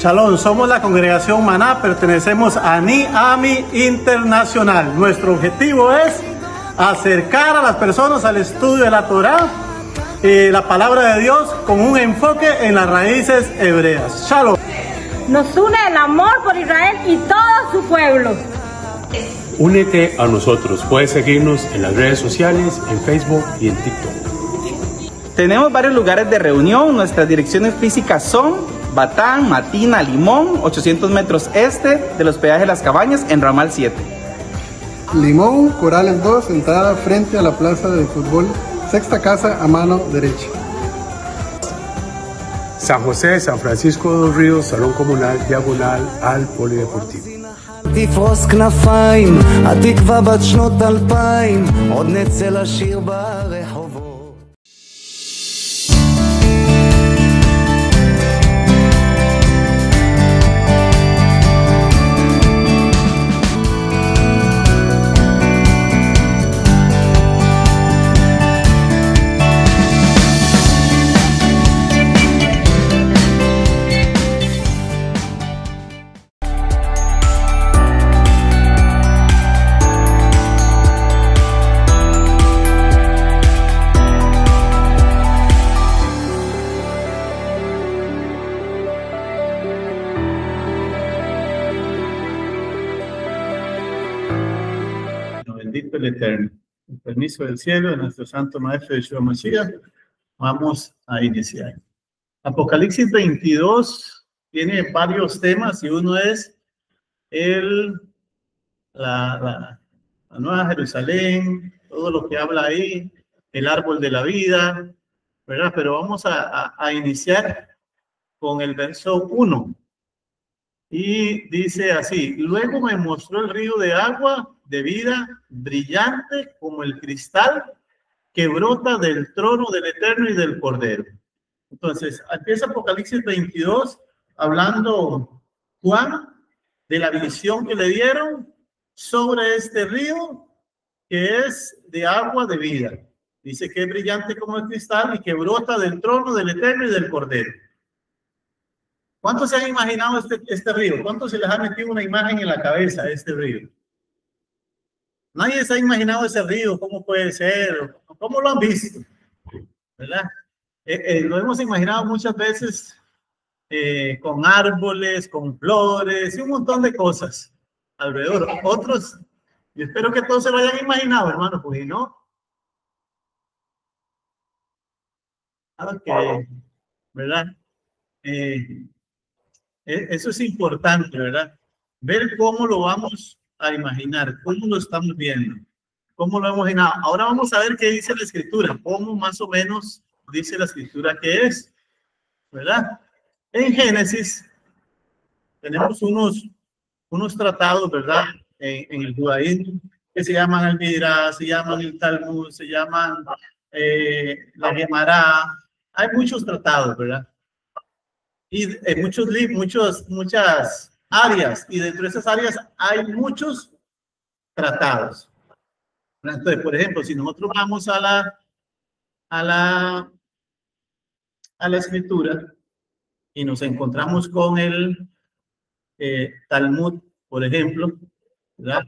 Shalom, somos la congregación Maná, pertenecemos a NIAMI Internacional. Nuestro objetivo es acercar a las personas al estudio de la Torá, la palabra de Dios, con un enfoque en las raíces hebreas. Shalom. Nos une el amor por Israel y todo su pueblo. Únete a nosotros. Puedes seguirnos en las redes sociales, en Facebook y en TikTok. Tenemos varios lugares de reunión. Nuestras direcciones físicas son Batán, Matina, Limón, 800 metros este de los peajes de Las Cabañas en Ramal 7. Limón, Corales 2, entrada frente a la plaza de fútbol, sexta casa a mano derecha. San José, San Francisco de los Ríos, Salón Comunal, diagonal al Polideportivo. תפרוס כנפיים, התקווה בת שנות 2000, עוד נצא לשיר ברחובות. Bendito el Eterno. Con permiso del cielo de nuestro Santo Maestro Yeshua Mashiach, vamos a iniciar. Apocalipsis 22 tiene varios temas y uno es la Nueva Jerusalén, todo lo que habla ahí, el árbol de la vida, ¿verdad? Pero vamos a iniciar con el verso 1. Y dice así: luego me mostró el río de agua de vida, brillante como el cristal que brota del trono del Eterno y del Cordero. Entonces, empieza Apocalipsis 22 hablando Juan de la visión que le dieron sobre este río que es de agua de vida. Dice que es brillante como el cristal y que brota del trono del Eterno y del Cordero. ¿Cuántos se han imaginado este río? ¿Cuántos se les ha metido una imagen en la cabeza de este río? Nadie se ha imaginado ese río, cómo puede ser, cómo lo han visto, ¿verdad? Lo hemos imaginado muchas veces con árboles, con flores y un montón de cosas alrededor. Otros, y espero que todos se lo hayan imaginado, hermano, pues no. Ok, ¿verdad? Eso es importante, ¿verdad? Ver cómo lo vamos a imaginar, cómo lo estamos viendo, cómo lo hemos imaginado. Ahora vamos a ver qué dice la Escritura, cómo más o menos dice la Escritura que es, ¿verdad? En Génesis tenemos unos tratados, ¿verdad? En el judaísmo que se llaman el Midrash, se llaman el Talmud, se llaman la Gemara. Hay muchos tratados, ¿verdad? Y muchas áreas, y dentro de esas áreas hay muchos tratados. Entonces, por ejemplo, si nosotros vamos a la Escritura y nos encontramos con el Talmud, por ejemplo, ¿verdad?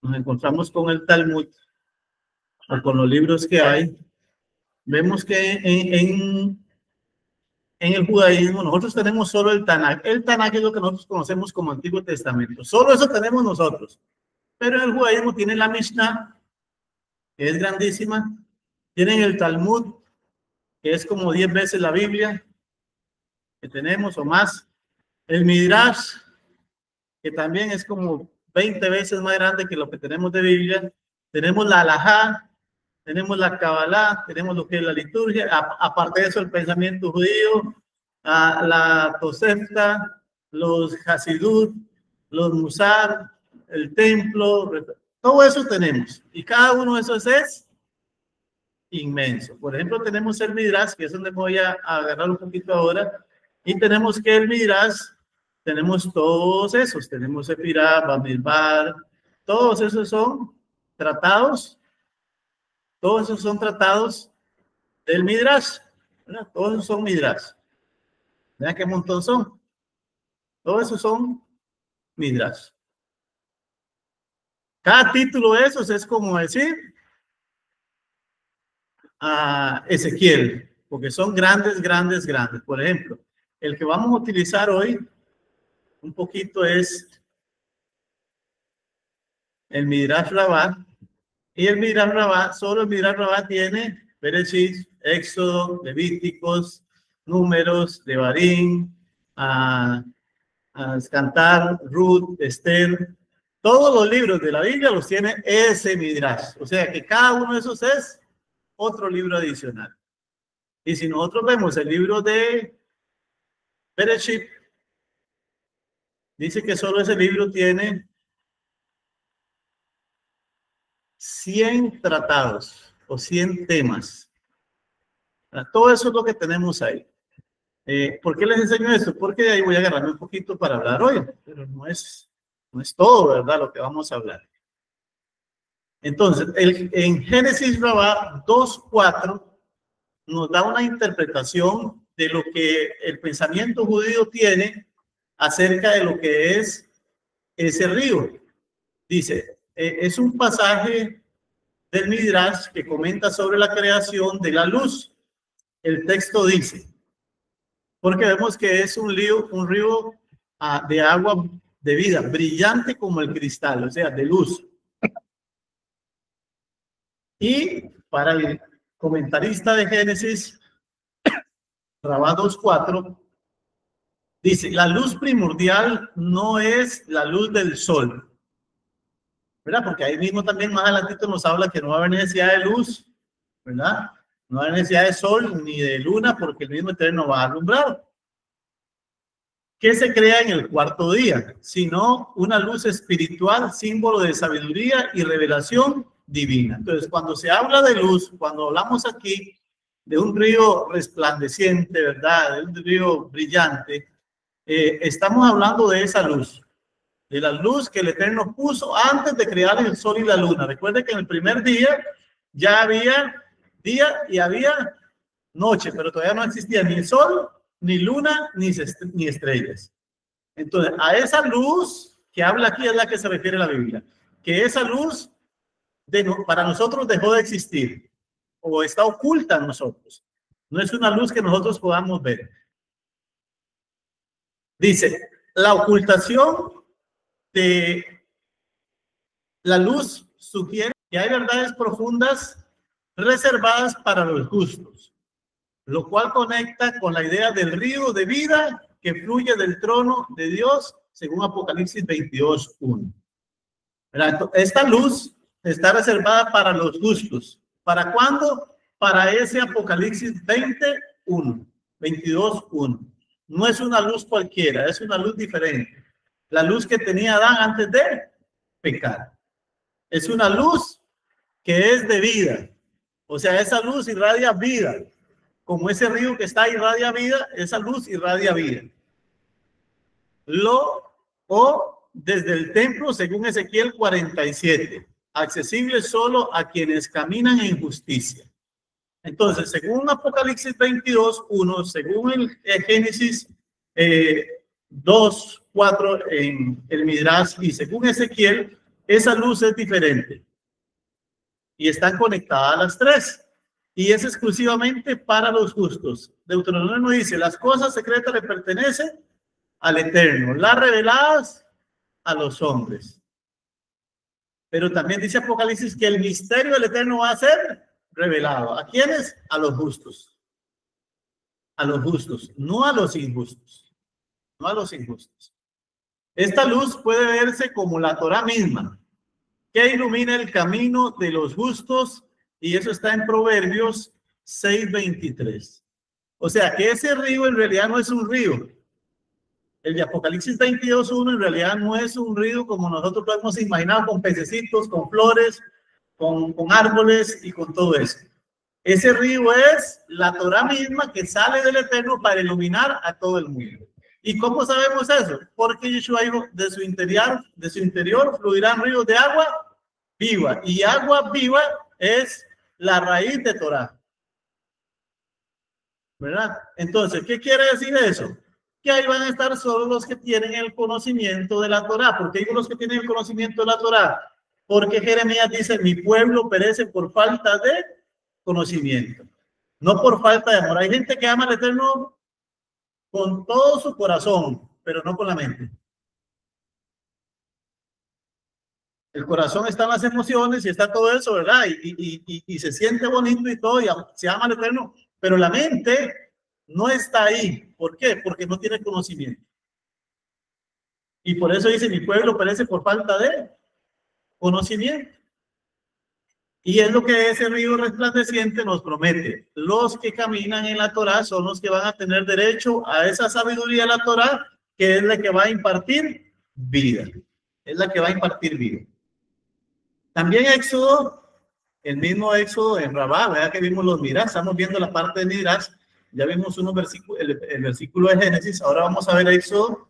Nos encontramos con el Talmud o con los libros que hay, vemos que en el judaísmo nosotros tenemos solo el Tanaj. El Tanaj es lo que nosotros conocemos como Antiguo Testamento. Solo eso tenemos nosotros. Pero en el judaísmo tienen la Mishnah, que es grandísima. Tienen el Talmud, que es como 10 veces la Biblia que tenemos o más. El Midrash, que también es como 20 veces más grande que lo que tenemos de Biblia. Tenemos la Halajá, tenemos la Kabbalah, tenemos lo que es la liturgia, aparte de eso el pensamiento judío, la Tosefta, los Hasidut, los Musar, el templo, todo eso tenemos. Y cada uno de esos es inmenso. Por ejemplo, tenemos el Midrash, que es donde voy a agarrar un poquito ahora, y tenemos que el Midrash, tenemos todos esos, tenemos Sefirah, Bamidbar, todos esos son tratados. Todos esos son tratados del Midrash, ¿verdad? Todos esos son Midrash. Vean qué montón son. Todo eso son midrash. Cada título de esos es como decir a Ezequiel, porque son grandes, grandes, grandes. Por ejemplo, el que vamos a utilizar hoy un poquito es el Midrash Rabbah. Y el Midrash Rabbah, solo el Midrash Rabbah tiene Bereshit, Éxodo, Levíticos, Números, Devarim, Cantar, Ruth, Esther. Todos los libros de la Biblia los tiene ese Midrash. O sea que cada uno de esos es otro libro adicional. Y si nosotros vemos el libro de Bereshit, dice que solo ese libro tiene 100 tratados o 100 temas. Todo eso es lo que tenemos ahí. ¿Por qué les enseño esto? Porque de ahí voy a agarrarme un poquito para hablar hoy, pero no es todo, ¿verdad? Lo que vamos a hablar. Entonces, en Génesis Rabbah 2:4 nos da una interpretación de lo que el pensamiento judío tiene acerca de lo que es ese río. Dice, es un pasaje del Midrash que comenta sobre la creación de la luz. El texto dice, porque vemos que es un río de agua de vida, brillante como el cristal, o sea, de luz. Y para el comentarista de Génesis, Rabbah 2:4, dice, la luz primordial no es la luz del sol, ¿verdad? Porque ahí mismo también más adelantito nos habla que no va a haber necesidad de luz, ¿verdad? No va a haber necesidad de sol ni de luna porque el mismo eterno va a alumbrar. ¿Qué se crea en el cuarto día? Sino una luz espiritual, símbolo de sabiduría y revelación divina. Entonces, cuando se habla de luz, cuando hablamos aquí de un río resplandeciente, ¿verdad? De un río brillante, estamos hablando de esa luz, de la luz que el Eterno puso antes de crear el sol y la luna. Recuerde que en el primer día ya había día y había noche, pero todavía no existía ni el sol, ni luna, ni estrellas. Entonces, a esa luz que habla aquí es la que se refiere la Biblia, que esa luz para nosotros dejó de existir o está oculta en nosotros. No es una luz que nosotros podamos ver. Dice, la ocultación de la luz sugiere que hay verdades profundas reservadas para los justos, lo cual conecta con la idea del río de vida que fluye del trono de Dios, según Apocalipsis 22:1. Esta luz está reservada para los justos. ¿Para cuándo? Para ese Apocalipsis 22:1. No es una luz cualquiera, es una luz diferente. La luz que tenía Adán antes de pecar. Es una luz que es de vida. O sea, esa luz irradia vida. Como ese río que está irradia vida, esa luz irradia vida. Desde el templo, según Ezequiel 47, accesible solo a quienes caminan en justicia. Entonces, según Apocalipsis 22:1, según el Génesis 2:4 en el Midrash y según Ezequiel, esa luz es diferente. Y están conectadas las tres. Y es exclusivamente para los justos. Deuteronomio dice, las cosas secretas le pertenecen al Eterno, las reveladas a los hombres. Pero también dice Apocalipsis que el misterio del Eterno va a ser revelado. ¿A quiénes? A los justos. A los justos, no a los injustos. No a los injustos. Esta luz puede verse como la Torá misma, que ilumina el camino de los justos, y eso está en Proverbios 6:23. O sea que ese río en realidad no es un río. El de Apocalipsis 22:1 en realidad no es un río como nosotros lo hemos imaginado, con pececitos, con flores, con árboles y con todo eso. Ese río es la Torá misma que sale del Eterno para iluminar a todo el mundo. ¿Y cómo sabemos eso? Porque Yeshua dijo, de su interior fluirán ríos de agua viva. Y agua viva es la raíz de Torá. ¿Verdad? Entonces, ¿qué quiere decir eso? que ahí van a estar solo los que tienen el conocimiento de la Torá. ¿Por qué digo los que tienen el conocimiento de la Torá? Porque Jeremías dice, mi pueblo perece por falta de conocimiento, no por falta de amor. Hay gente que ama al Eterno con todo su corazón, pero no con la mente. El corazón está en las emociones y está todo eso, ¿verdad? Y se siente bonito y todo, y se ama al Eterno, pero la mente no está ahí. ¿Por qué? Porque no tiene conocimiento. Y por eso dice, mi pueblo perece por falta de conocimiento. Y es lo que ese río resplandeciente nos promete. Los que caminan en la Torá son los que van a tener derecho a esa sabiduría de la Torá, que es la que va a impartir vida. Es la que va a impartir vida. También Éxodo, el mismo Éxodo en Rabá, ¿verdad? Que vimos los Midrash, estamos viendo la parte de Midrash, ya vimos unos versículos, el versículo de Génesis, ahora vamos a ver Éxodo,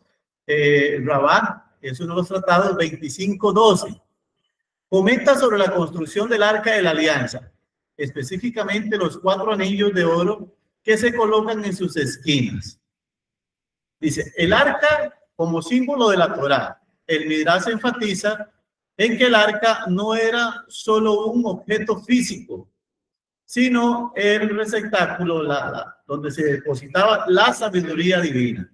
Rabá, que es uno de los tratados 25:12. Comenta sobre la construcción del Arca de la Alianza, específicamente los 4 anillos de oro que se colocan en sus esquinas. Dice, el arca como símbolo de la Torá. El Midrash enfatiza en que el arca no era solo un objeto físico, sino el receptáculo donde se depositaba la sabiduría divina.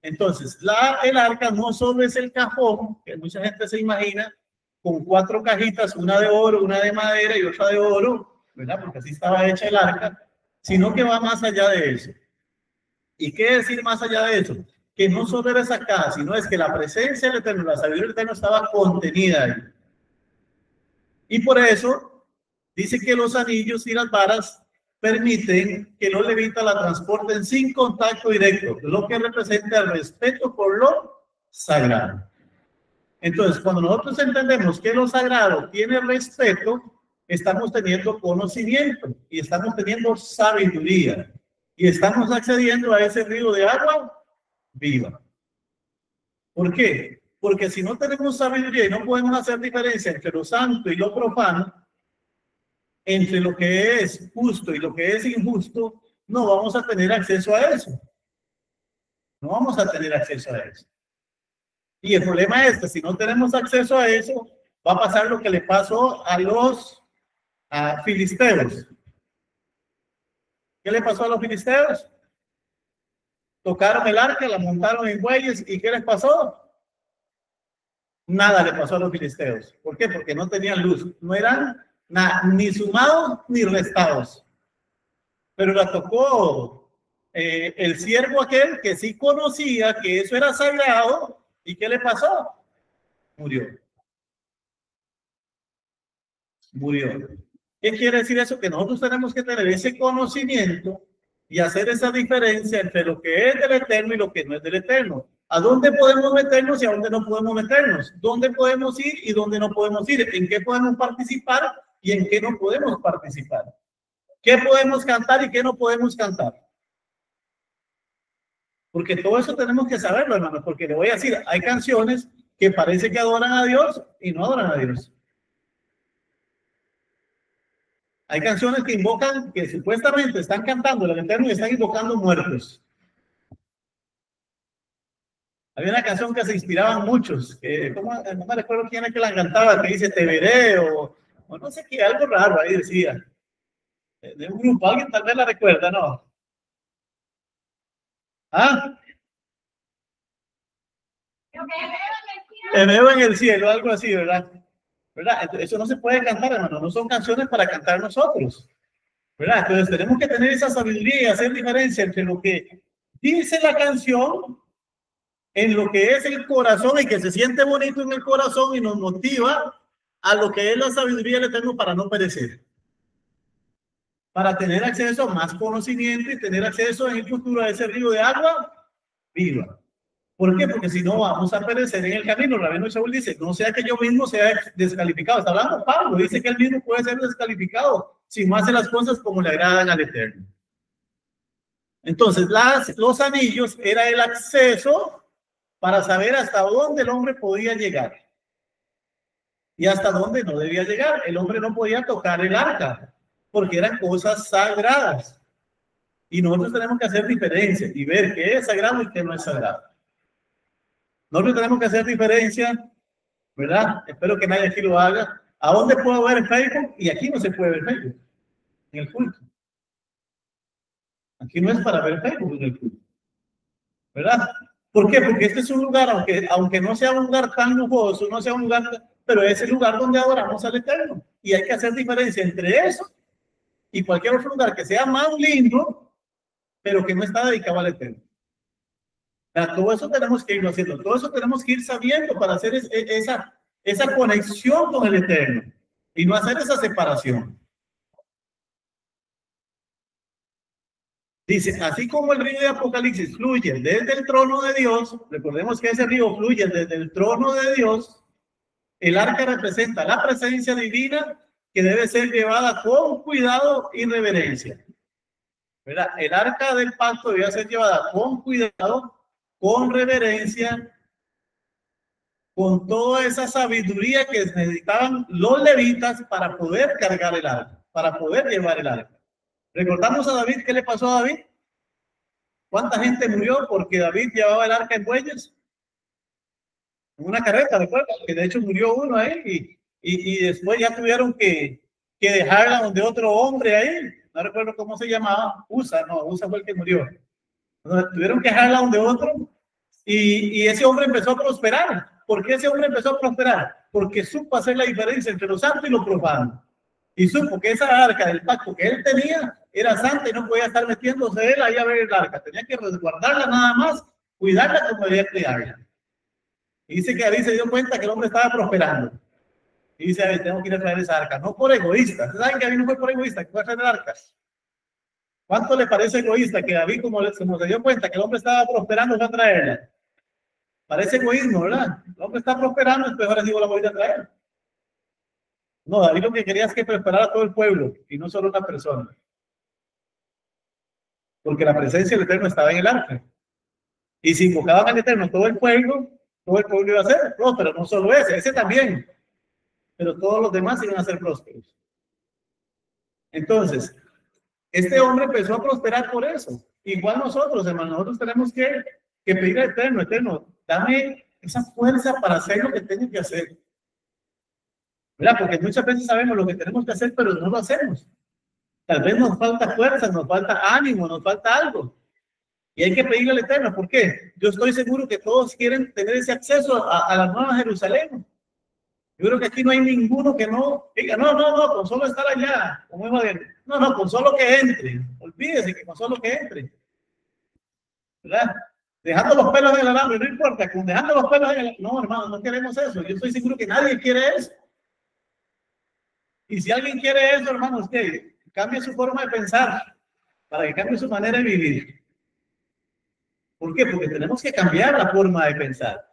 Entonces, el arca no solo es el cajón, que mucha gente se imagina, con 4 cajitas, una de oro, una de madera y otra de oro, ¿verdad? Porque así estaba hecha el arca, sino que va más allá de eso. ¿Y qué decir más allá de eso? Que no solo era esa caja, sino es que la presencia del Eterno, la sabiduría del Eterno estaba contenida ahí. Y por eso dice que los anillos y las varas permiten que los levitas la transporten sin contacto directo, lo que representa el respeto por lo sagrado. Entonces, cuando nosotros entendemos que lo sagrado tiene respeto, estamos teniendo conocimiento y estamos teniendo sabiduría y estamos accediendo a ese río de agua viva. ¿Por qué? Porque si no tenemos sabiduría y no podemos hacer diferencia entre lo santo y lo profano, entre lo que es justo y lo que es injusto, no vamos a tener acceso a eso. No vamos a tener acceso a eso. Y el problema es que si no tenemos acceso a eso, va a pasar lo que le pasó a los filisteos. ¿Qué le pasó a los filisteos? Tocaron el arca, la montaron en bueyes, ¿y qué les pasó? Nada le pasó a los filisteos. ¿Por qué? Porque no tenían luz. No eran ni sumados ni restados. Pero la tocó el siervo aquel que sí conocía que eso era sagrado. ¿Y qué le pasó? Murió. Murió. ¿Qué quiere decir eso? Que nosotros tenemos que tener ese conocimiento y hacer esa diferencia entre lo que es del Eterno y lo que no es del Eterno. ¿A dónde podemos meternos y a dónde no podemos meternos? ¿Dónde podemos ir y dónde no podemos ir? ¿En qué podemos participar y en qué no podemos participar? ¿Qué podemos cantar y qué no podemos cantar? Porque todo eso tenemos que saberlo, hermanos, porque le voy a decir, hay canciones que parece que adoran a Dios y no adoran a Dios. Hay canciones que invocan, que supuestamente están cantando el Eterno y están invocando muertos. Había una canción que se inspiraban muchos, que no me recuerdo quién es que la cantaba, que dice te veré o no sé qué, algo raro ahí decía. De un grupo, alguien tal vez la recuerda, ¿no? ¿Ah? Te veo en el cielo, algo así, ¿verdad? ¿Verdad? Entonces, eso no se puede cantar, hermano, no son canciones para cantar nosotros, ¿verdad? Entonces tenemos que tener esa sabiduría y hacer diferencia entre lo que dice la canción, en lo que es el corazón y que se siente bonito en el corazón y nos motiva a lo que es la sabiduría del Eterno para no perecer. Para tener acceso a más conocimiento y tener acceso en el futuro a ese río de agua viva. ¿Por qué? Porque si no vamos a perecer en el camino. Rabino Shaul dice, no sea que yo mismo sea descalificado. Está hablando Pablo, dice que él mismo puede ser descalificado si no hace las cosas como le agradan al Eterno. Entonces, los anillos era el acceso para saber hasta dónde el hombre podía llegar y hasta dónde no debía llegar. El hombre no podía tocar el arca porque eran cosas sagradas. Y nosotros tenemos que hacer diferencia y ver qué es sagrado y qué no es sagrado. Nosotros tenemos que hacer diferencia, ¿verdad? Espero que nadie aquí lo haga. ¿A dónde puedo ver el Facebook? Y aquí no se puede ver Facebook, en el culto. Aquí no es para ver Facebook en el culto, ¿verdad? ¿Por qué? Porque este es un lugar, aunque no sea un lugar tan lujoso, no sea un lugar, pero es el lugar donde adoramos al Eterno. Y hay que hacer diferencia entre eso y cualquier otro lugar que sea más lindo, pero que no está dedicado al Eterno. Todo eso tenemos que irlo haciendo, todo eso tenemos que ir sabiendo para hacer esa conexión con el Eterno y no hacer esa separación. Dice, así como el río de Apocalipsis fluye desde el trono de Dios, recordemos que ese río fluye desde el trono de Dios, el arca representa la presencia divina que debe ser llevada con cuidado y reverencia. ¿Verdad? El arca del pacto debe ser llevada con cuidado, con reverencia, con toda esa sabiduría que necesitaban los levitas para poder cargar el arca, para poder llevar el arca. ¿Recordamos a David qué le pasó a David? ¿Cuánta gente murió porque David llevaba el arca en bueyes? En una carreta, recuerda, que de hecho murió uno ahí y después ya tuvieron que dejarla donde otro hombre ahí, no recuerdo cómo se llamaba, Usa fue el que murió. Entonces, tuvieron que dejarla donde otro y ese hombre empezó a prosperar. ¿Por qué ese hombre empezó a prosperar? Porque supo hacer la diferencia entre lo santo y lo profano. Y supo que esa arca del pacto que él tenía era santa y no podía estar metiéndose él ahí a ver el arca. Tenía que resguardarla nada más, cuidarla como debía cuidarla. Y dice que David se dio cuenta que el hombre estaba prosperando. Y dice, tengo que ir a traer esa arca. No por egoísta. ¿Saben que David no fue por egoísta? Que fue a traer arcas. ¿Cuánto le parece egoísta que David, como se dio cuenta que el hombre estaba prosperando, fue a traerla? Parece egoísmo, ¿verdad? El hombre está prosperando, entonces ahora digo, la voy a traer. No, David lo que quería es que prosperara todo el pueblo y no solo una persona. Porque la presencia del Eterno estaba en el arca. Y si invocaban al Eterno todo el pueblo iba a ser próspero, no solo ese también. Pero todos los demás iban a ser prósperos. Entonces, este hombre empezó a prosperar por eso. Igual nosotros, hermanos, nosotros tenemos que pedir al Eterno, dame esa fuerza para hacer lo que tengo que hacer. ¿Verdad? Porque muchas veces sabemos lo que tenemos que hacer, pero no lo hacemos. Tal vez nos falta fuerza, nos falta ánimo, nos falta algo. Y hay que pedirle al Eterno. ¿Por qué? Yo estoy seguro que todos quieren tener ese acceso a la Nueva Jerusalén. Yo creo que aquí no hay ninguno que no diga, no, con solo estar allá. No, con solo que entre. Olvídese que con solo que entre. ¿Verdad? Dejando los pelos en el alambre, no importa, con dejando los pelos en el alambre. No, hermano, no queremos eso. Yo estoy seguro que nadie quiere eso. Y si alguien quiere eso, hermano, usted cambie su forma de pensar para que cambie su manera de vivir. ¿Por qué? Porque tenemos que cambiar la forma de pensar.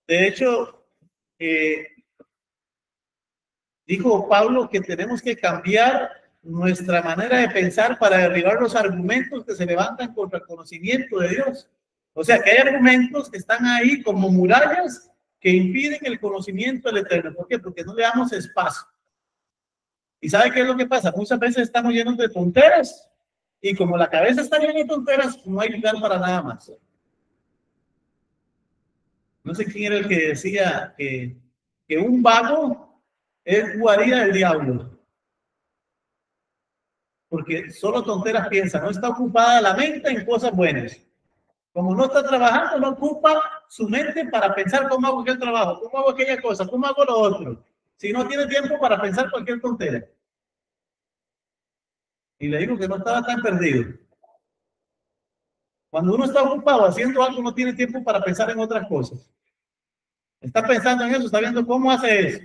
De hecho, dijo Pablo que tenemos que cambiar nuestra manera de pensar para derribar los argumentos que se levantan contra el conocimiento de Dios. O sea, que hay argumentos que están ahí como murallas que impiden el conocimiento del Eterno. ¿Por qué? Porque no le damos espacio. ¿Y sabe qué es lo que pasa? Muchas veces estamos llenos de tonteras y como la cabeza está llena de tonteras, no hay lugar para nada más. No sé quién era el que decía que un vago es guarida del diablo. Porque solo tonteras piensa, no está ocupada la mente en cosas buenas. Como no está trabajando, no ocupa su mente para pensar cómo hago aquel trabajo, cómo hago aquella cosa, cómo hago lo otro. Si no tiene tiempo para pensar cualquier tontera. Y le digo que no estaba tan perdido. Cuando uno está ocupado haciendo algo, no tiene tiempo para pensar en otras cosas. Está pensando en eso, está viendo cómo hace eso.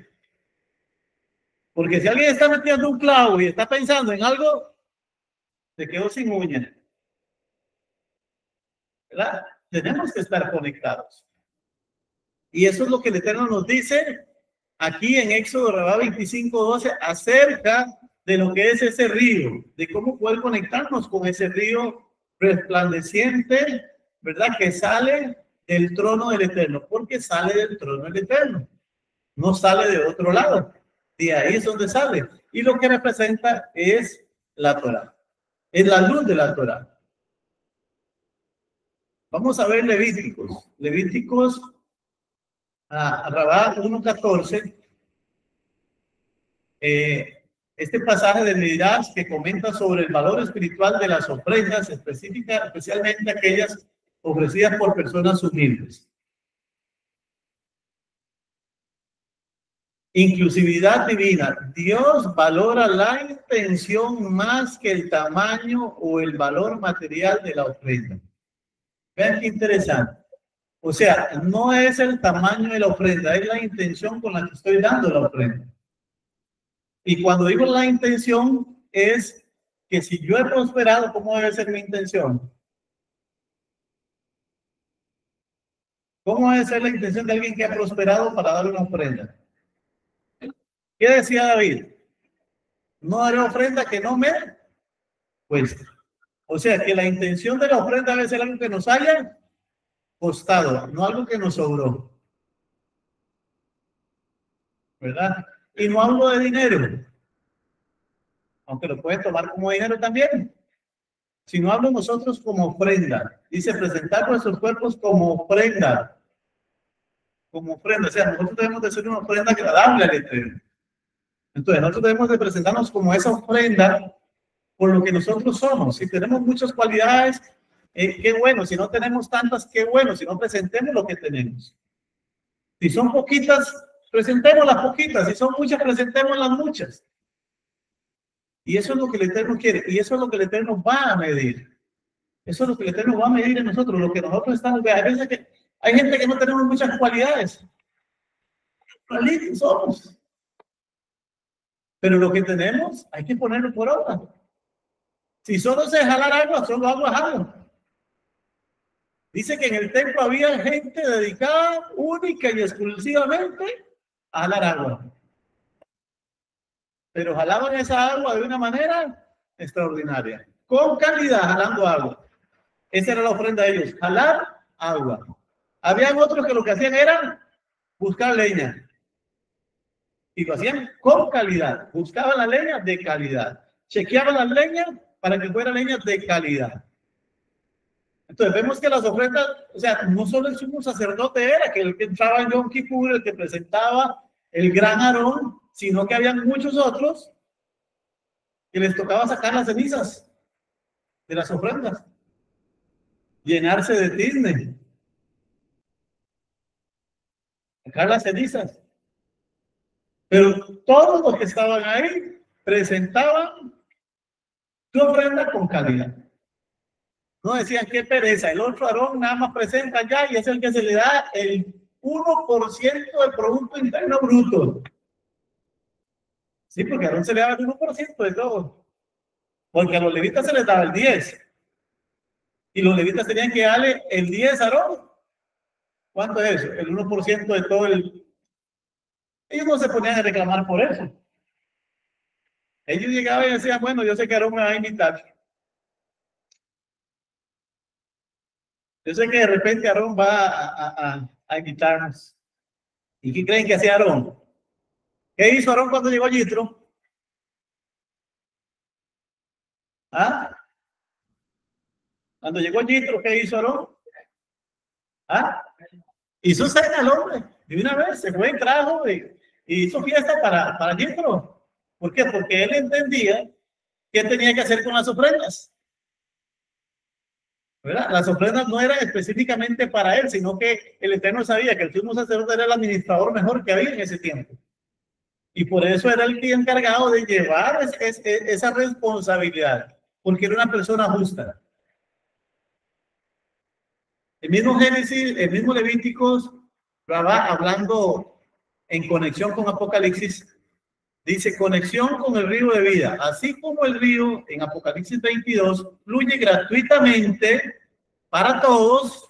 Porque si alguien está metiendo un clavo y está pensando en algo, se quedó sin uña. ¿Verdad? Tenemos que estar conectados. Y eso es lo que el Eterno nos dice aquí en Éxodo 25:12 acerca de lo que es ese río, de cómo poder conectarnos con ese río resplandeciente, ¿verdad? Que sale del trono del Eterno, porque sale del trono del Eterno, no sale de otro lado, de ahí es donde sale, y lo que representa es la Torá, es la luz de la Torá. Vamos a ver Levíticos. Levíticos, Rabá 1:14. Este pasaje de Midrash que comenta sobre el valor espiritual de las ofrendas, especialmente aquellas ofrecidas por personas humildes. Inclusividad divina. Dios valora la intención más que el tamaño o el valor material de la ofrenda. Vean qué interesante. O sea, no es el tamaño de la ofrenda, es la intención con la que estoy dando la ofrenda. Y cuando digo la intención, es que si yo he prosperado, ¿cómo debe ser mi intención? ¿Cómo debe ser la intención de alguien que ha prosperado para dar una ofrenda? ¿Qué decía David? No haré ofrenda que no me cueste. O sea, que la intención de la ofrenda debe ser algo que nos haya costado, no algo que nos sobró. ¿Verdad? Y no hablo de dinero, aunque lo puedes tomar como dinero también. Si no hablo nosotros como ofrenda, dice presentar nuestros cuerpos como ofrenda. Como ofrenda, o sea, nosotros debemos de ser una ofrenda agradable al Eterno. Entonces, nosotros debemos de presentarnos como esa ofrenda por lo que nosotros somos. Si tenemos muchas cualidades, qué bueno. Si no tenemos tantas, qué bueno. Si no, presentemos lo que tenemos. Si son poquitas, presentemos las poquitas. Si son muchas, presentemos las muchas. Y eso es lo que el Eterno quiere. Y eso es lo que el Eterno va a medir. Eso es lo que el Eterno va a medir en nosotros. Lo que nosotros estamos. A veces que hay gente que no tenemos muchas cualidades. Somos. Pero lo que tenemos hay que ponerlo por obra. Si solo se jalar agua, solo agua jalo. Dice que en el templo había gente dedicada única y exclusivamente a jalar agua. Pero jalaban esa agua de una manera extraordinaria. Con calidad, jalando agua. Esa era la ofrenda de ellos, jalar agua. Habían otros que lo que hacían era buscar leña. Y lo hacían con calidad. Buscaban la leña de calidad. Chequeaban la leña para que fuera leña de calidad. Entonces vemos que las ofrendas, o sea, no solo el sumo sacerdote era que el que entraba en Yom Kippur, el que presentaba el gran Aarón, sino que habían muchos otros que les tocaba sacar las cenizas de las ofrendas. Llenarse de tizne. Sacar las cenizas. Pero todos los que estaban ahí presentaban su ofrenda con calidad. No decían qué pereza, el otro Aarón nada más presenta ya y es el que se le da el 1% del Producto Interno Bruto. Sí, porque a Aarón se le daba el 1% de todo. Porque a los levitas se les daba el 10%. Y los levitas tenían que darle el 10% a Aarón. ¿Cuánto es eso? El 1% de todo el... Ellos no se ponían a reclamar por eso. Ellos llegaban y decían, bueno, yo sé que Aarón me va a invitar. Yo sé que de repente Aarón va a invitarnos. ¿Y qué creen que hacía Aarón? ¿Qué hizo Aarón cuando llegó a Yitro? ¿Ah? Cuando llegó a Yitro, ¿qué hizo Aarón? ¿Ah? Hizo cena al hombre. De una vez se fue en trajo y hizo fiesta para Yitro. ¿Por qué? Porque él entendía qué tenía que hacer con las ofrendas. ¿Verdad? Las ofrendas no eran específicamente para él, sino que el Eterno sabía que el sumo sacerdote era el administrador mejor que había en ese tiempo. Y por eso era el que encargado de llevar esa responsabilidad, porque era una persona justa. El mismo Génesis, el mismo Levíticos, Rabá, hablando en conexión con Apocalipsis, dice conexión con el río de vida. Así como el río en Apocalipsis 22 fluye gratuitamente para todos,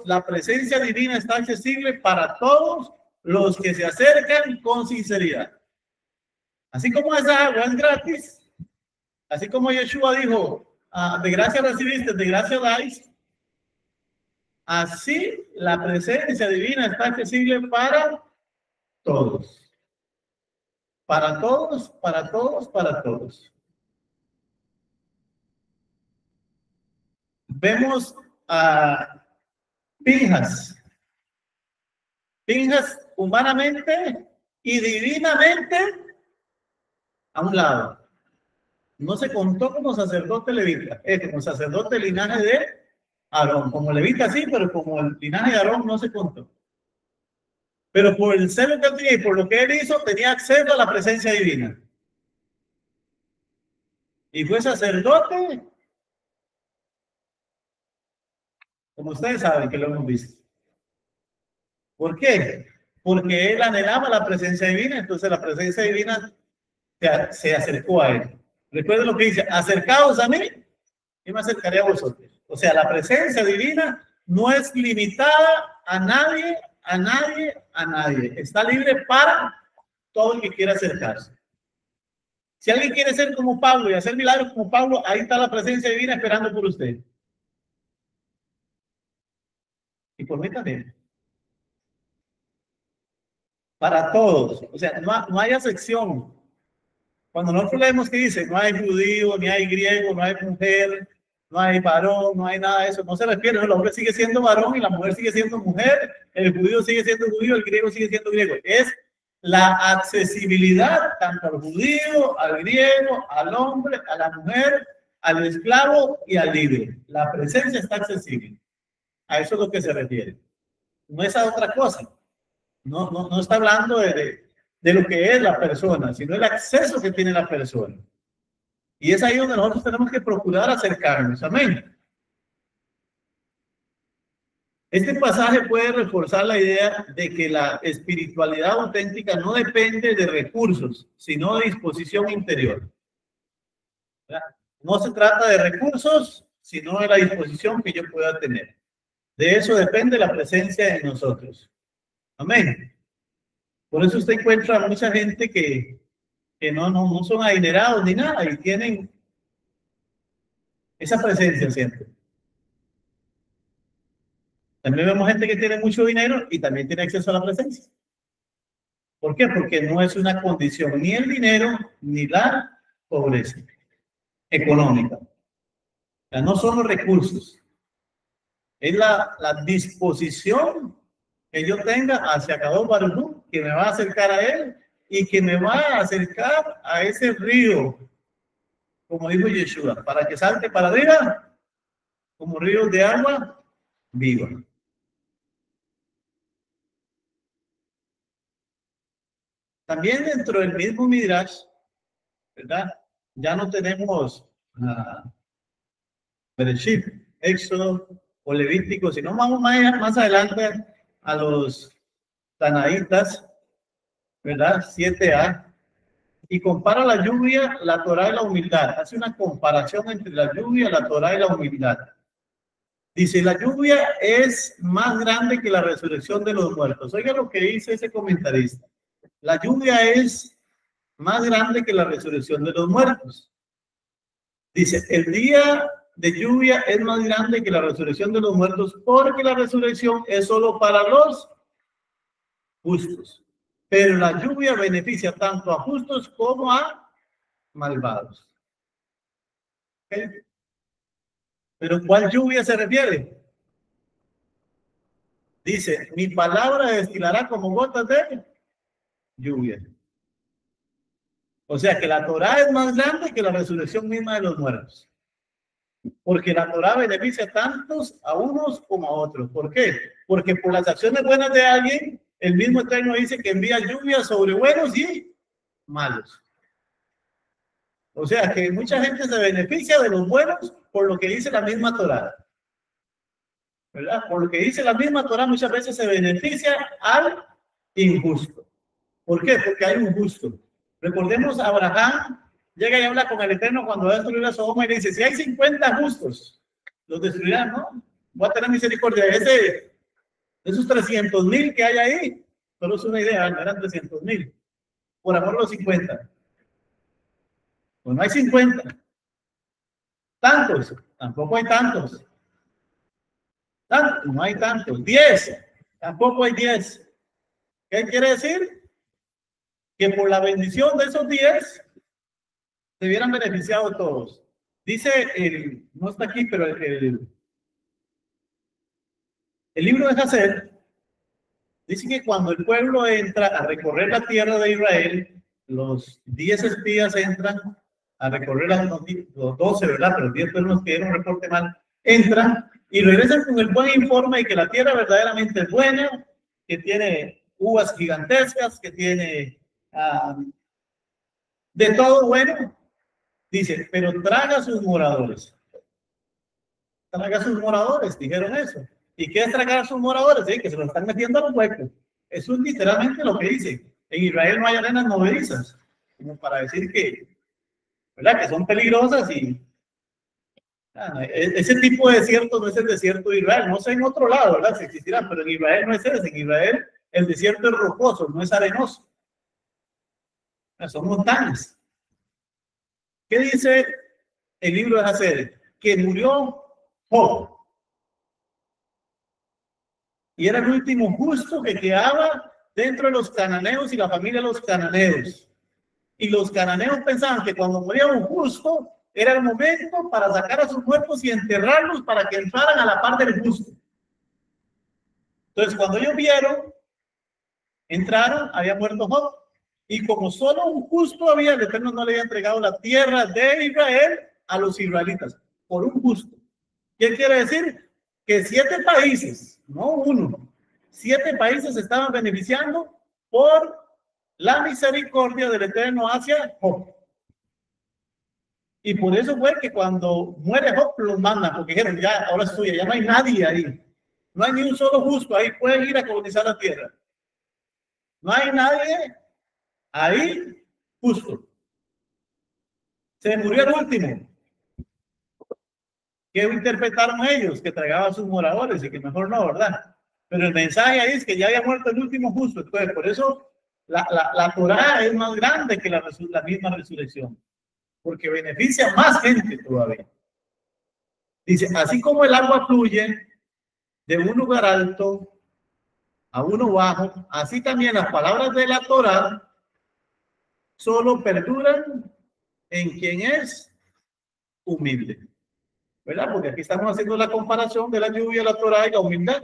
la presencia divina está accesible para todos los que se acercan con sinceridad. Así como esa agua es gratis, así como Yeshua dijo, de gracia recibiste, de gracia dais, así la presencia divina está accesible para todos. Para todos, para todos, para todos. vemos a Pinjas. Pinjas humanamente y divinamente a un lado. No se contó como sacerdote levita, como sacerdote del linaje de Aarón. Como levita sí, pero como el linaje de Aarón no se contó. Pero por el celo que él tenía y por lo que él hizo, tenía acceso a la presencia divina. Y fue sacerdote, como ustedes saben que lo hemos visto. ¿Por qué? Porque él anhelaba la presencia divina, entonces la presencia divina se acercó a él. Recuerden lo que dice, acercaos a mí y me acercaré a vosotros. O sea, la presencia divina no es limitada a nadie, a nadie, a nadie. Está libre para todo el que quiera acercarse. Si alguien quiere ser como Pablo y hacer milagros como Pablo, ahí está la presencia divina esperando por usted. Y por mí también. Para todos. O sea, no hay excepción. Cuando nosotros leemos que dice, no hay judío, ni hay griego, no hay mujer, no hay varón, no hay nada de eso, no se refiere, el hombre sigue siendo varón y la mujer sigue siendo mujer, el judío sigue siendo judío, el griego sigue siendo griego. Es la accesibilidad tanto al judío, al griego, al hombre, a la mujer, al esclavo y al libre. La presencia está accesible. A eso es lo que se refiere. No es a otra cosa. No está hablando de lo que es la persona, sino el acceso que tiene la persona. Y es ahí donde nosotros tenemos que procurar acercarnos. Amén. Este pasaje puede reforzar la idea de que la espiritualidad auténtica no depende de recursos, sino de disposición interior. No se trata de recursos, sino de la disposición que yo pueda tener. De eso depende la presencia en nosotros. Amén. Por eso usted encuentra mucha gente que no son adinerados ni nada y tienen esa presencia siempre. También vemos gente que tiene mucho dinero y también tiene acceso a la presencia. ¿Por qué? Porque no es una condición ni el dinero ni la pobreza económica. O sea, no son los recursos. Es la disposición que yo tenga hacia Kadosh Baruj Hu, que me va a acercar a él y que me va a acercar a ese río, como dijo Yeshua, para que salte para arriba como ríos de agua viva. También dentro del mismo Midrash, ¿verdad? Ya no tenemos Bereshit, Éxodo o Levítico, sino vamos más adelante a los Tanaítas, ¿verdad? 7a, y compara la lluvia, la Torá y la humildad. Hace una comparación entre la lluvia, la Torá y la humildad. Dice, la lluvia es más grande que la resurrección de los muertos. Oiga lo que dice ese comentarista. La lluvia es más grande que la resurrección de los muertos. Dice, el día de lluvia es más grande que la resurrección de los muertos porque la resurrección es solo para los justos. Pero la lluvia beneficia tanto a justos como a malvados. ¿Okay? ¿Pero cuál lluvia se refiere? Dice, mi palabra destilará como gotas de lluvia. O sea que la Torá es más grande que la resurrección misma de los muertos. Porque la Torá beneficia tantos a unos como a otros. ¿Por qué? Porque por las acciones buenas de alguien, el mismo Eterno dice que envía lluvia sobre buenos y malos. O sea que mucha gente se beneficia de los buenos por lo que dice la misma Torá. ¿Verdad? Por lo que dice la misma Torá muchas veces se beneficia al injusto. ¿Por qué? Porque hay un justo. Recordemos a Abraham, llega y habla con el Eterno cuando va a destruir a Sodoma y le dice, si hay 50 justos, los destruirán, ¿no? Voy a tener misericordia de esos 300,000 que hay ahí. Solo es una idea, no eran 300,000. Por amor a los 50. Pues no hay 50. Tantos, tampoco hay tantos. No hay tantos. 10, tampoco hay 10. ¿Qué quiere decir? Que por la bendición de esos 10 se hubieran beneficiado todos. Dice, no está aquí, pero el El libro de Hazel dice que cuando el pueblo entra a recorrer la tierra de Israel, los 10 espías entran a recorrer los 12, ¿verdad? Pero los 10 fueron los que dieron un reporte mal. Entran y regresan con el buen informe de que la tierra verdaderamente es buena, que tiene uvas gigantescas, que tiene de todo bueno. Dice, pero traga a sus moradores. Traga a sus moradores, dijeron eso. ¿Y qué es tragar a sus moradores? Sí, que se lo están metiendo a los huecos. Eso es literalmente lo que dice. En Israel no hay arenas movedizas, como para decir que, ¿verdad? Que son peligrosas y ese tipo de desierto no es el desierto de Israel. No sé en otro lado, ¿verdad? Si existirá, pero en Israel no es ese. En Israel el desierto es rocoso, no es arenoso. Son montañas. ¿Qué dice el libro de Hazel? Que murió Job. Y era el último justo que quedaba dentro de los cananeos y la familia de los cananeos. Y los cananeos pensaban que cuando moría un justo, era el momento para sacar a sus cuerpos y enterrarlos para que entraran a la par del justo. Entonces, cuando ellos vieron, entraron, había muerto Job. Y como solo un justo había, el Eterno no le había entregado la tierra de Israel a los israelitas, por un justo. ¿Qué quiere decir? Que 7 países, no uno, 7 países estaban beneficiando por la misericordia del Eterno hacia Job. Y por eso fue que cuando muere Job los mandan, porque dijeron, ya, ahora es tuya, ya no hay nadie ahí. No hay ni un solo justo ahí, pueden ir a colonizar la tierra. No hay nadie ahí justo. Se murió el último. ¿Qué interpretaron ellos? Que tragaban a sus moradores y que mejor no, ¿verdad? Pero el mensaje ahí es que ya había muerto el último justo. Entonces, por eso la Torá es más grande que la misma resurrección. Porque beneficia a más gente todavía. Dice, así como el agua fluye de un lugar alto a uno bajo, así también las palabras de la Torá solo perduran en quien es humilde. ¿Verdad? Porque aquí estamos haciendo la comparación de la lluvia, la Torá y la humildad.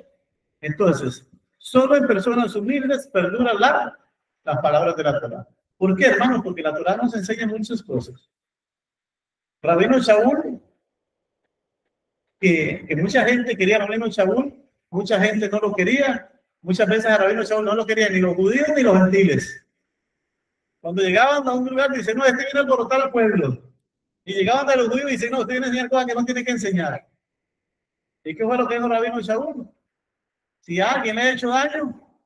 Entonces, solo en personas humildes perduran las palabras de la Torá. ¿Por qué, hermano? Porque la Torá nos enseña muchas cosas. Rabino Shaul, que mucha gente quería a Rabino Shaul, mucha gente no lo quería, muchas veces a Rabino Shaul no lo querían ni los judíos ni los gentiles. Cuando llegaban a un lugar, dicen, no, este viene a alborotar al pueblo. Y llegaban de los judíos y dicen, no, usted viene a enseñar cosas que no tiene que enseñar. ¿Y qué fue lo que dijo Rabino Shaul? Si alguien me ha hecho daño,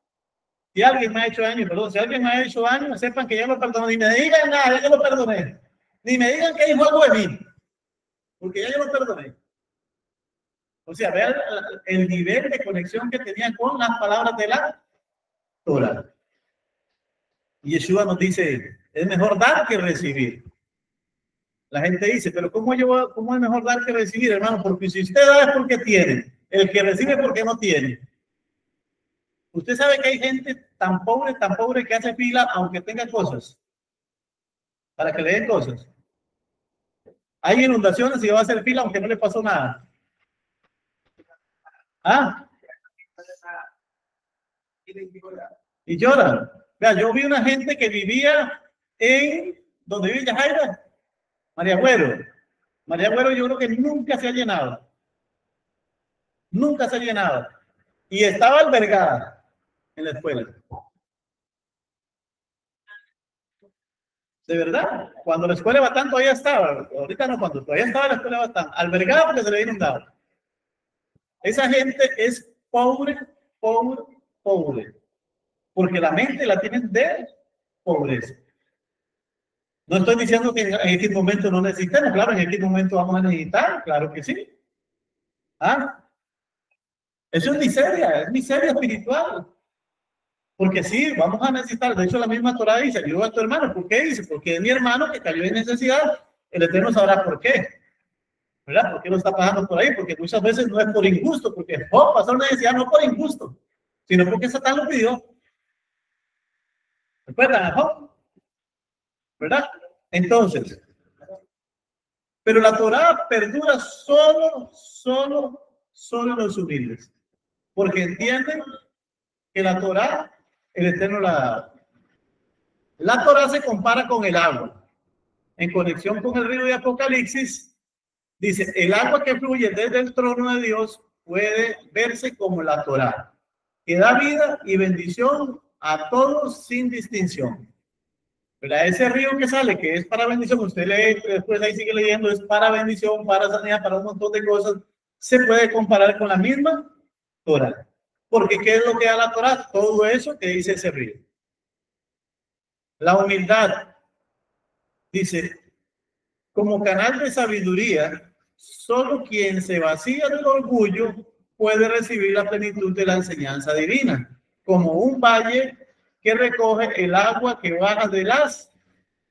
si alguien me ha hecho daño, sepan que yo lo perdoné. Ni me digan nada, ya yo lo perdoné. Ni me digan que dijo algo de mí, porque ya yo lo perdoné. O sea, vean el nivel de conexión que tenía con las palabras de la Torá. Y Yeshua nos dice, es mejor dar que recibir. La gente dice, pero ¿cómo es mejor dar que recibir, hermano? Porque si usted da es porque tiene. El que recibe es porque no tiene. Usted sabe que hay gente tan pobre que hace fila aunque tenga cosas. Para que le den cosas. Hay inundaciones y va a hacer fila aunque no le pasó nada. ¿Ah? Y lloran. Vea, yo vi una gente que vivía en donde vive Yajaira, María Agüero. María Agüero yo creo que nunca se ha llenado. Nunca se ha llenado. Y estaba albergada en la escuela. De verdad, cuando la escuela de Batán todavía estaba, ahorita no, cuando todavía estaba la escuela de Batán, albergada porque se le había inundado. Esa gente es pobre, porque la mente la tienen de pobreza. No estoy diciendo que en este momento no necesitemos, claro, en este momento vamos a necesitar, claro que sí. ¿Ah? Eso es miseria espiritual. Porque sí, vamos a necesitar, de hecho la misma Torá dice, ayuda a tu hermano. ¿Por qué? Dice, porque es mi hermano que cayó en necesidad, el Eterno sabrá por qué. ¿Verdad? ¿Por qué lo está pasando por ahí? Porque muchas veces no es por injusto, porque Job pasó necesidad no por injusto, sino porque Satán lo pidió. ¿Recuerdan a Job? ¿Verdad? Entonces, pero la Torá perdura solo en los humildes. porque entienden que la Torá, el Eterno la da. La Torá se compara con el agua. En conexión con el río de Apocalipsis, dice, el agua que fluye desde el trono de Dios puede verse como la Torá, que da vida y bendición a todos sin distinción. Pero ese río que sale, que es para bendición, usted lee, después ahí sigue leyendo, es para bendición, para sanidad, para un montón de cosas, se puede comparar con la misma Torá. Porque ¿qué es lo que da la Torá? Todo eso que dice ese río. La humildad, dice, como canal de sabiduría, solo quien se vacía del orgullo puede recibir la plenitud de la enseñanza divina, como un valle que recoge el agua que baja de las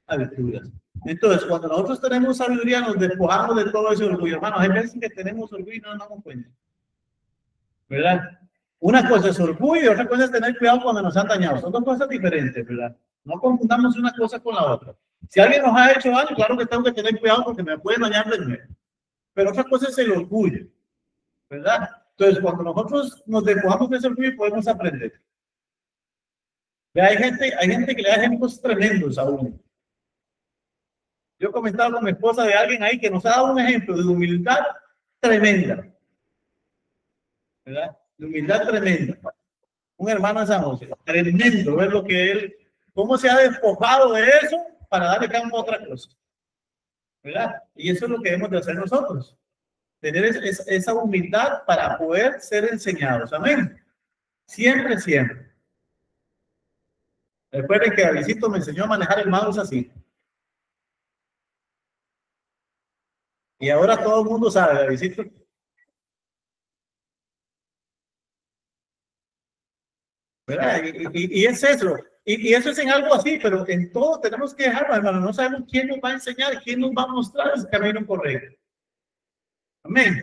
alturas. Entonces, cuando nosotros tenemos sabiduría, nos despojamos de todo ese orgullo. Hermanos, hay veces que tenemos orgullo y no nos damos cuenta, ¿verdad? Una cosa es orgullo y otra cosa es tener cuidado cuando nos han dañado. Son dos cosas diferentes, ¿verdad? No confundamos una cosa con la otra. Si alguien nos ha hecho algo, claro que tengo que tener cuidado porque me puede dañar de nuevo. Pero otra cosa es el orgullo, ¿verdad? Entonces, cuando nosotros nos despojamos de ese orgullo, podemos aprender. Hay gente que le da ejemplos tremendos a uno. Yo comentaba con mi esposa de alguien ahí que nos ha dado un ejemplo de humildad tremenda, ¿verdad? De humildad tremenda. Un hermano de San José, tremendo ver lo que él, cómo se ha despojado de eso para darle campo a otra cosa, ¿verdad? Y eso es lo que debemos de hacer nosotros, tener esa humildad para poder ser enseñados. Amén. Siempre, siempre. Recuerden que Davidito me enseñó a manejar el mouse así. Y ahora todo el mundo sabe, Davidito. ¿Verdad? Y es eso. Y eso es en algo así, pero en todo tenemos que dejarlo, hermano. No sabemos quién nos va a enseñar, quién nos va a mostrar ese camino correcto. Amén.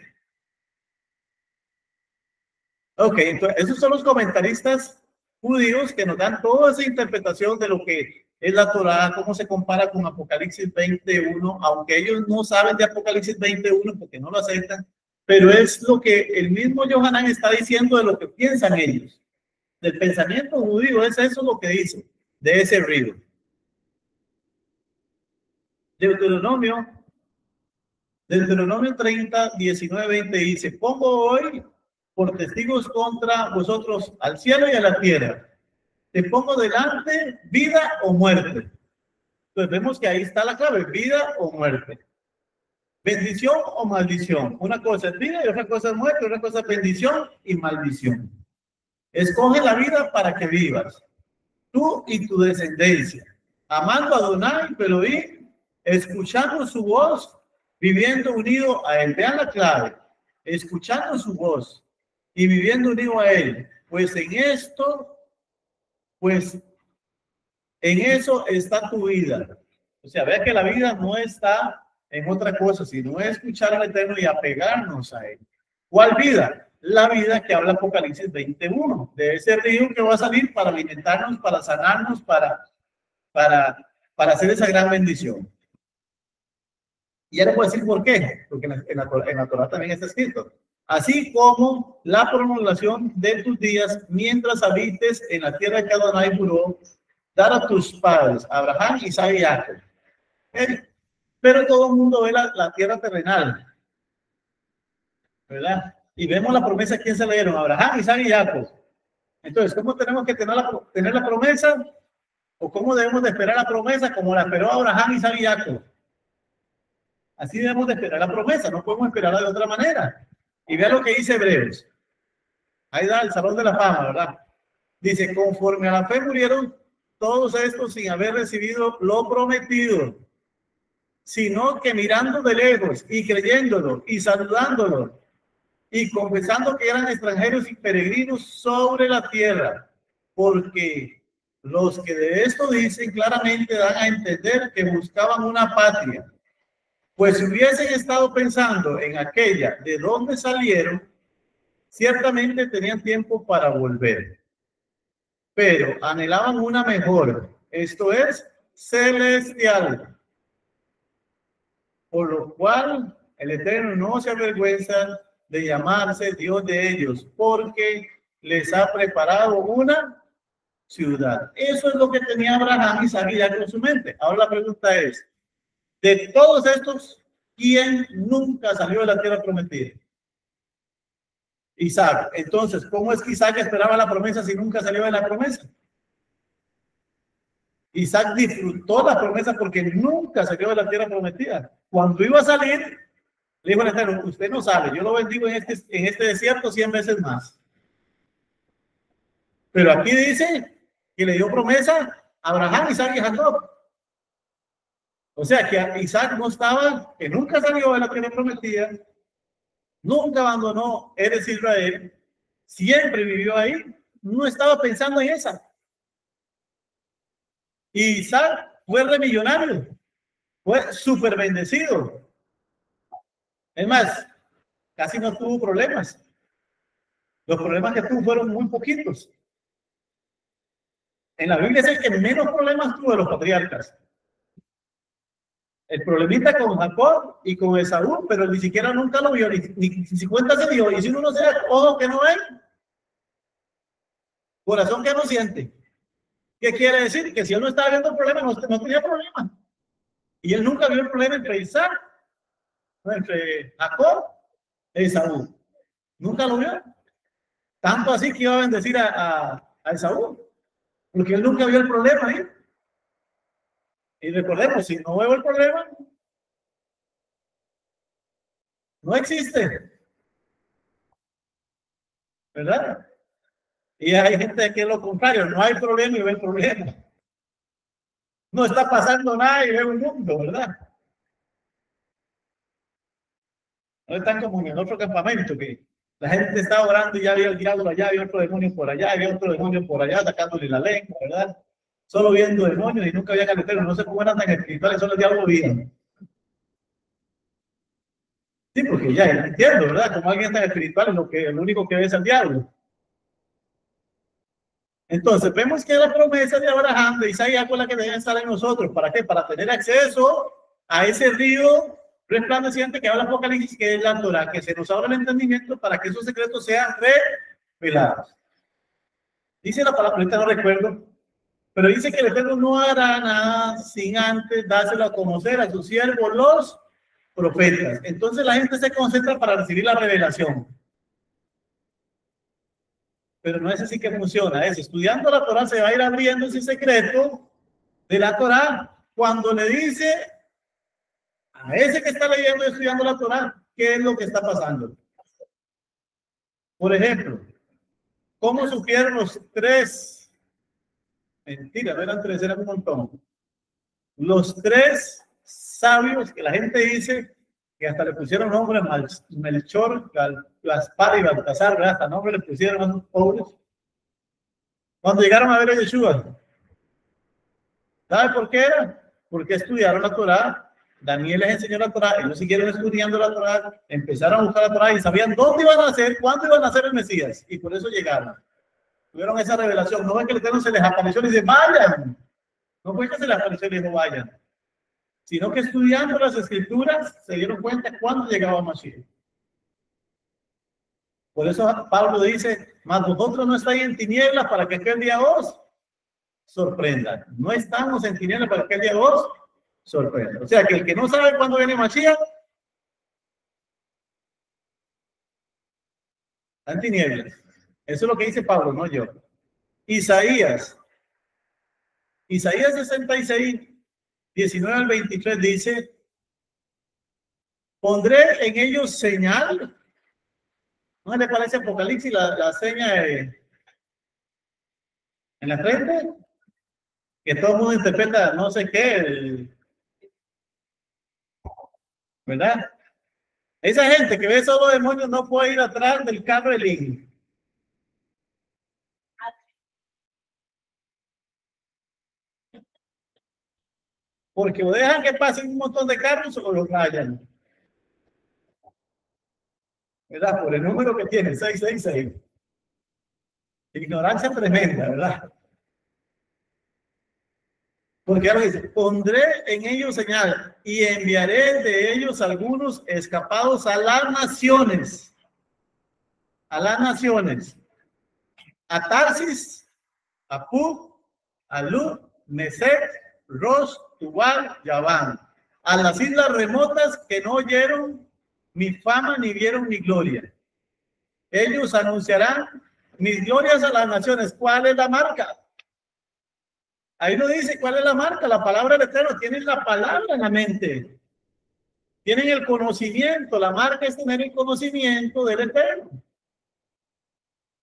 Ok, entonces esos son los comentaristas judíos que nos dan toda esa interpretación de lo que es la Torá, cómo se compara con Apocalipsis 21, aunque ellos no saben de Apocalipsis 21 porque no lo aceptan, pero es lo que el mismo Yohanan está diciendo de lo que piensan ellos. Del pensamiento judío, es eso lo que dice de ese río. Deuteronomio 30, 19, 20 dice, pongo hoy por testigos contra vosotros al cielo y a la tierra. Te pongo delante vida o muerte. Entonces vemos que ahí está la clave, vida o muerte. Bendición o maldición. Una cosa es vida y otra cosa es muerte, otra cosa es bendición y maldición. Escoge la vida para que vivas, tú y tu descendencia, amando a Adonai, pero escuchando su voz, viviendo unido a él. Vean la clave, escuchando su voz y viviendo unido a él, pues en eso está tu vida. O sea, vea que la vida no está en otra cosa, sino escuchar al Eterno y apegarnos a él. ¿Cuál vida? La vida que habla Apocalipsis 21, de ese río que va a salir para alimentarnos, para sanarnos, para hacer esa gran bendición. Y ya les voy a decir por qué, porque en la Torá también está escrito. Así como la prolongación de tus días mientras habites en la tierra que Adonai juró dar a tus padres, Abraham, Isaac y Jacob. Pero todo el mundo ve la tierra terrenal, ¿verdad? Y vemos la promesa, ¿quién se leyeron? Abraham, Isaac y Jacob. Entonces, ¿cómo tenemos que tener la promesa? ¿O cómo debemos de esperar la promesa? Como la esperó Abraham, Isaac y Jacob. Así debemos de esperar la promesa, no podemos esperarla de otra manera. Y vea lo que dice Hebreos. Ahí da el Salón de la Fama, ¿verdad? Dice, conforme a la fe murieron todos estos sin haber recibido lo prometido, sino que mirando de lejos y creyéndolo y saludándolo y confesando que eran extranjeros y peregrinos sobre la tierra, porque los que de esto dicen claramente dan a entender que buscaban una patria, pues si hubiesen estado pensando en aquella de donde salieron, ciertamente tenían tiempo para volver, pero anhelaban una mejor, esto es, celestial, por lo cual el Eterno no se avergüenza de llamarse Dios de ellos, porque les ha preparado una ciudad. Eso es lo que tenía Abraham, Isaac y Jacob en su mente. Ahora la pregunta es, de todos estos, ¿quién nunca salió de la tierra prometida? Isaac. Entonces, ¿cómo es que Isaac esperaba la promesa si nunca salió de la promesa? Isaac disfrutó la promesa porque nunca salió de la tierra prometida. Cuando iba a salir, le dijo al Eterno, usted no sale, yo lo bendigo en este desierto 100 veces más. Pero aquí dice que le dio promesa a Abraham, Isaac y Jacob. O sea que Isaac no estaba, que nunca salió de la tierra prometida, nunca abandonó Eres Israel, siempre vivió ahí, no estaba pensando en esa. Y Isaac fue remillonario, fue súper bendecido. Es más, casi no tuvo problemas. Los problemas que tuvo fueron muy poquitos. En la Biblia es el que menos problemas tuvo de los patriarcas. El problemita con Jacob y con Esaú, pero ni siquiera nunca lo vio, ni 50 se dio. Y si uno no se da ojo que no ve, corazón que no siente. ¿Qué quiere decir? Que si él no estaba viendo el problema, no tenía problema. Y él nunca vio el problema entre Isaac, entre Jacob e Esaú. Nunca lo vio. Tanto así que iba a bendecir a Esaú, porque él nunca vio el problema ahí. Y recordemos, si no veo el problema, no existe. ¿Verdad? Y hay gente que es lo contrario, no hay problema y ve el problema. No está pasando nada y ve un mundo, ¿verdad? No están como en el otro campamento, que la gente está orando y ya vio el diablo allá, había otro demonio por allá, había otro demonio por allá, sacándole la lengua, ¿verdad? Solo viendo demonios y nunca había carreteros, no sé cómo eran tan espirituales, solo el diablo veía. Sí, porque ya entiendo, ¿verdad? Como alguien tan espiritual, el único que ve es el diablo. Entonces, vemos que la promesa de Abraham, de Isaac y Jacob, la que debe estar en nosotros. ¿Para qué? Para tener acceso a ese río resplandeciente que habla Apocalipsis, que es la Torah, que se nos abra el entendimiento para que esos secretos sean revelados. Dice la palabra, ahorita no recuerdo, pero dice que el Eterno no hará nada sin antes dárselo a conocer a sus siervos, los profetas. Entonces la gente se concentra para recibir la revelación. Pero no es así que funciona. Es estudiando la Torah, se va a ir abriendo ese secreto de la Torah. Cuando le dice a ese que está leyendo y estudiando la Torah, ¿qué es lo que está pasando? Por ejemplo, ¿cómo supieron los tres? Mentira, no eran tres, eran un montón. Los tres sabios que la gente dice que hasta le pusieron nombre, Melchor, Gaspar y Baltasar, hasta nombre le pusieron a los pobres. Cuando llegaron a ver a Yeshua, ¿sabe por qué era? Porque estudiaron la Torah. Daniel les enseñó la Torah, ellos siguieron estudiando la Torah, empezaron a buscar la Torah y sabían dónde iban a nacer, cuándo iban a nacer el Mesías, y por eso llegaron. Tuvieron esa revelación. No es que el Eterno se les apareció y dice, vayan. No fue que se les apareció y dijo, vayan. Sino que estudiando las Escrituras se dieron cuenta cuándo llegaba Mashiach. Por eso Pablo dice, mas vosotros no estáis en tinieblas para que aquel día os sorprenda. No estamos en tinieblas para que aquel día os sorprenda. O sea que el que no sabe cuándo viene Mashiach está en tinieblas. Eso es lo que dice Pablo, no yo. Isaías 66, 19 al 23 dice, pondré en ellos señal. ¿No le parece Apocalipsis la seña en la frente? Que todo el mundo interpreta no sé qué, ¿verdad? Esa gente que ve solo demonios no puede ir atrás del carro del hijo. Porque o dejan que pasen un montón de carros o los rayan. ¿Verdad? Por el número que tiene, 666. Ignorancia tremenda, ¿verdad? Porque ahora dice, pondré en ellos señal y enviaré de ellos algunos escapados a las naciones. a las naciones, a Tarsis, a Pub, a Lud, Mesec, Rosh, Tubal, Yaván, a las islas remotas que no oyeron mi fama ni vieron mi gloria. Ellos anunciarán mis glorias a las naciones. ¿Cuál es la marca? Ahí no dice cuál es la marca, la palabra del Eterno. Tienen la palabra en la mente. Tienen el conocimiento. La marca es tener el conocimiento del Eterno.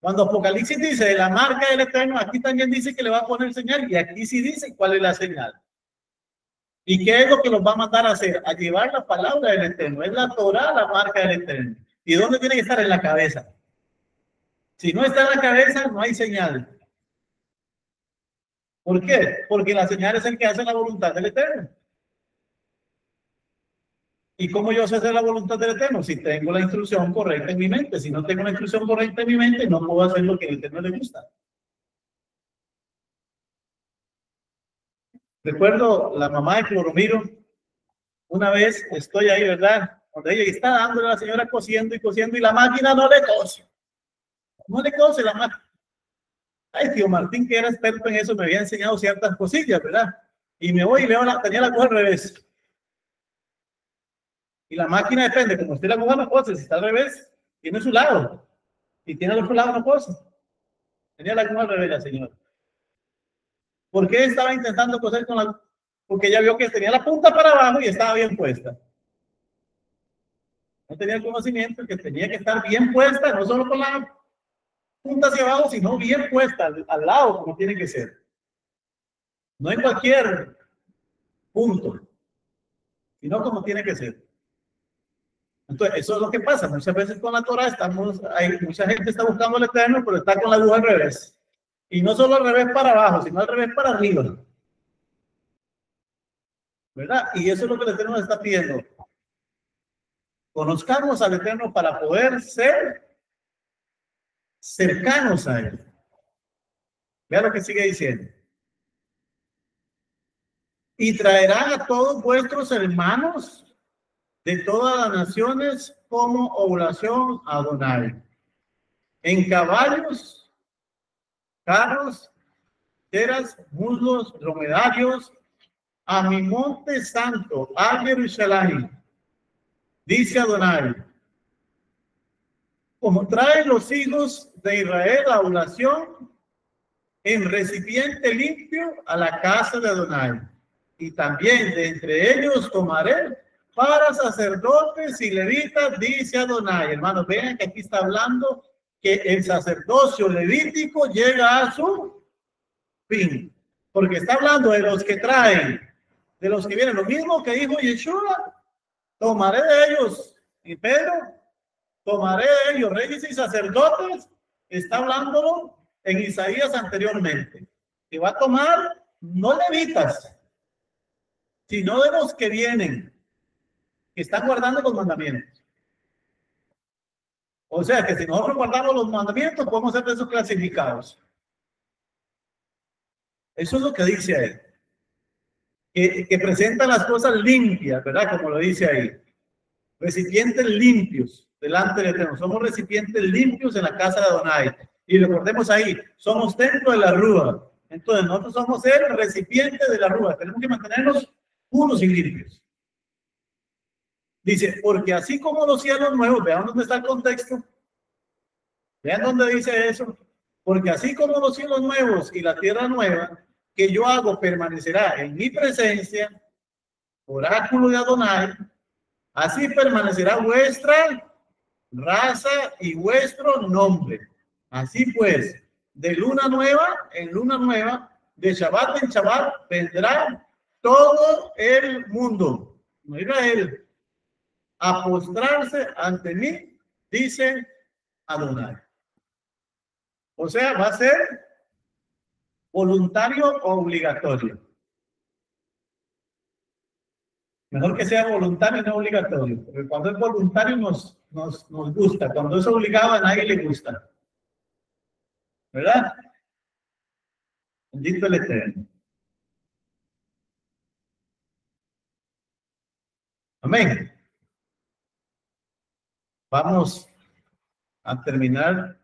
Cuando Apocalipsis dice la marca del Eterno, aquí también dice que le va a poner señal, y aquí sí dice cuál es la señal. ¿Y qué es lo que los va a mandar a hacer? A llevar la palabra del Eterno. Es la Torah, la marca del Eterno. ¿Y dónde tiene que estar? En la cabeza. Si no está en la cabeza, no hay señal. ¿Por qué? Porque la señal es el que hace la voluntad del Eterno. ¿Y cómo yo sé hacer la voluntad del Eterno? Si tengo la instrucción correcta en mi mente. Si no tengo la instrucción correcta en mi mente, no puedo hacer lo que al Eterno le gusta. Recuerdo la mamá de Cloromiro. Una vez estoy ahí, ¿verdad? Donde ella está dándole a la señora cosiendo y la máquina no le cose. No le cose la máquina. Ay, tío Martín, que era experto en eso, me había enseñado ciertas cosillas, ¿verdad? Y me voy y veo tenía la aguja al revés. Y la máquina depende, como usted la aguja no cose, si está al revés, tiene su lado. Si tiene el otro lado, no cose. Tenía la aguja al revés la señora. ¿Por qué estaba intentando coser con la? Porque ella vio que tenía la punta para abajo y estaba bien puesta. No tenía el conocimiento que tenía que estar bien puesta, no solo con la punta hacia abajo, sino bien puesta al lado, como tiene que ser. No en cualquier punto, sino como tiene que ser. Entonces, eso es lo que pasa. Muchas veces con la Torah mucha gente está buscando el Eterno, pero está con la aguja al revés. Y no solo al revés para abajo, sino al revés para arriba. ¿Verdad? Y eso es lo que el Eterno está pidiendo. Conozcamos al Eterno para poder ser cercanos a Él. Vea lo que sigue diciendo. Y traerán a todos vuestros hermanos de todas las naciones como oblación a Adonai. En caballos, carros, teras, muslos, dromedarios, a mi monte santo, a Jerusalén, dice Adonai. Como traen los hijos de Israel la oblación en recipiente limpio a la casa de Adonai. Y también de entre ellos tomaré para sacerdotes y levitas, dice Adonai. Hermanos, vean que aquí está hablando que el sacerdocio levítico llega a su fin. Porque está hablando de los que traen, de los que vienen. Lo mismo que dijo Yeshua, tomaré de ellos. Y Pedro, tomaré de ellos reyes y sacerdotes. Está hablándolo en Isaías anteriormente. Que va a tomar no levitas, sino de los que vienen, que están guardando los mandamientos. O sea que si nosotros guardamos los mandamientos, podemos ser de esos clasificados. Eso es lo que dice ahí. Que presenta las cosas limpias, ¿verdad? Como lo dice ahí. Recipientes limpios delante del Eterno. Somos recipientes limpios en la casa de Adonai. Y recordemos ahí, somos templo de la Rúa. Entonces nosotros somos el recipiente de la Rúa. Tenemos que mantenernos puros y limpios. Dice, porque así como los cielos nuevos, vean dónde está el contexto. Vean dónde dice eso. Porque así como los cielos nuevos y la tierra nueva, que yo hago permanecerá en mi presencia, oráculo de Adonai, así permanecerá vuestra raza y vuestro nombre. Así pues, de luna nueva en luna nueva, de Shabbat en Shabbat, vendrá todo el mundo, no Israel, a postrarse ante mí, dice Adonai. O sea, va a ser voluntario o obligatorio. Mejor que sea voluntario y no obligatorio, porque cuando es voluntario nos gusta, cuando es obligado a nadie le gusta. ¿Verdad? Bendito el Eterno. Amén. Vamos a terminar